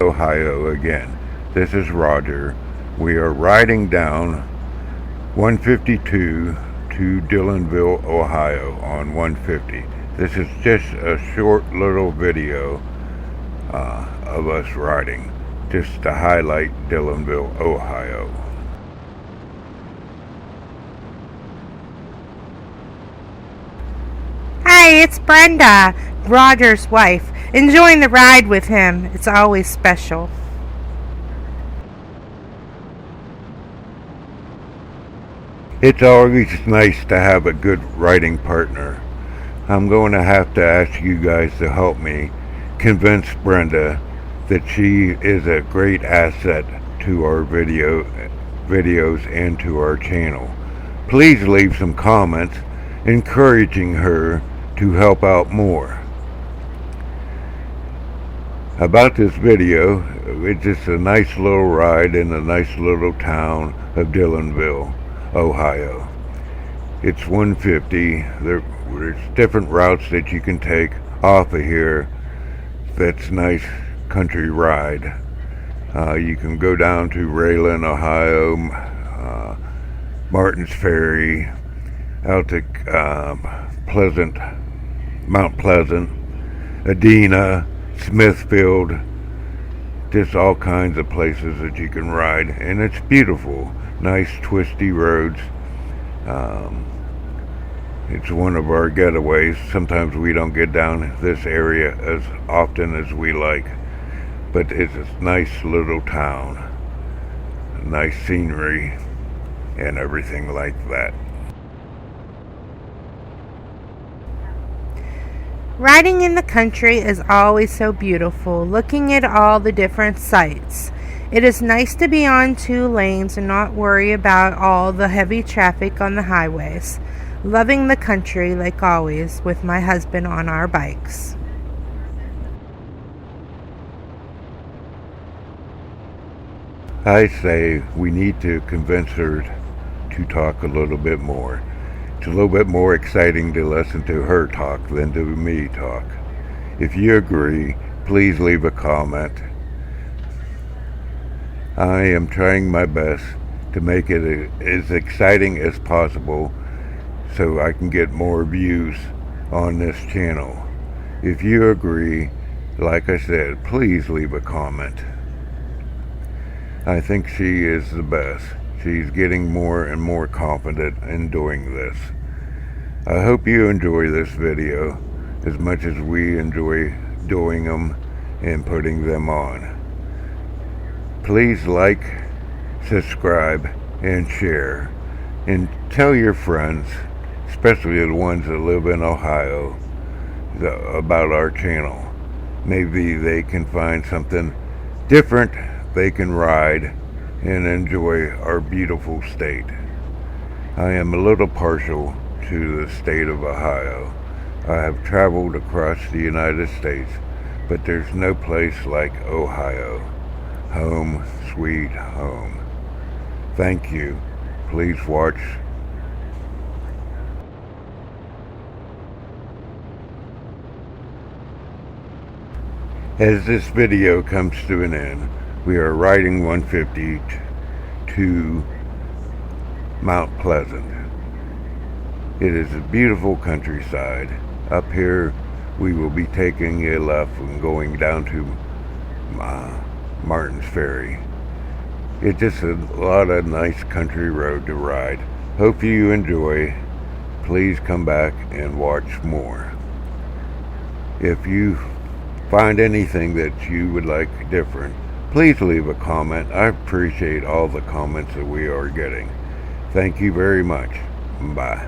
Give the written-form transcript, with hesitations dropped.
Ohio again. This is Roger. We are riding down 152 to Dillonvale, Ohio on 150. This is just a short little video of us riding, just to highlight Dillonvale, Ohio. Hi, it's Brenda, Roger's wife, enjoying the ride with him. It's always special. It's always nice to have a good riding partner. I'm going to have to ask you guys to help me convince Brenda that she is a great asset to our videos and to our channel. Please leave some comments encouraging her to help out more. About this video, it's just a nice little ride in a nice little town of Dillonvale, Ohio. It's 150. There's different routes that you can take off of here. That's nice country ride. You can go down to Raylan, Ohio, Martin's Ferry, out to Mount Pleasant, Adena, Smithfield, just all kinds of places that you can ride, and it's beautiful. Nice twisty roads. It's one of our getaways. Sometimes we don't get down this area as often as we like, but it's a nice little town, nice scenery, and everything like that. Riding in the country is always so beautiful, looking at all the different sights. It is nice to be on 2 lanes and not worry about all the heavy traffic on the highways. Loving the country like always with my husband on our bikes. I say we need to convince her to talk a little bit more. It's a little bit more exciting to listen to her talk than to me talk. If you agree, please leave a comment. I am trying my best to make it as exciting as possible so I can get more views on this channel. If you agree, like I said, please leave a comment. I think she is the best. She's getting more and more confident in doing this. I hope you enjoy this video as much as we enjoy doing them and putting them on. Please like, subscribe, and share. And tell your friends, especially the ones that live in Ohio, about our channel. Maybe they can find something different they can ride and enjoy our beautiful state. I am a little partial to the state of Ohio. I have traveled across the United States, but there's no place like Ohio. Home, sweet home. Thank you. Please watch. As this video comes to an end, we are riding 150 to Mount Pleasant. It is a beautiful countryside. Up here, we will be taking a left and going down to Martin's Ferry. It's just a lot of nice country road to ride. Hope you enjoy. Please come back and watch more. If you find anything that you would like different, please leave a comment. I appreciate all the comments that we are getting. Thank you very much. Bye.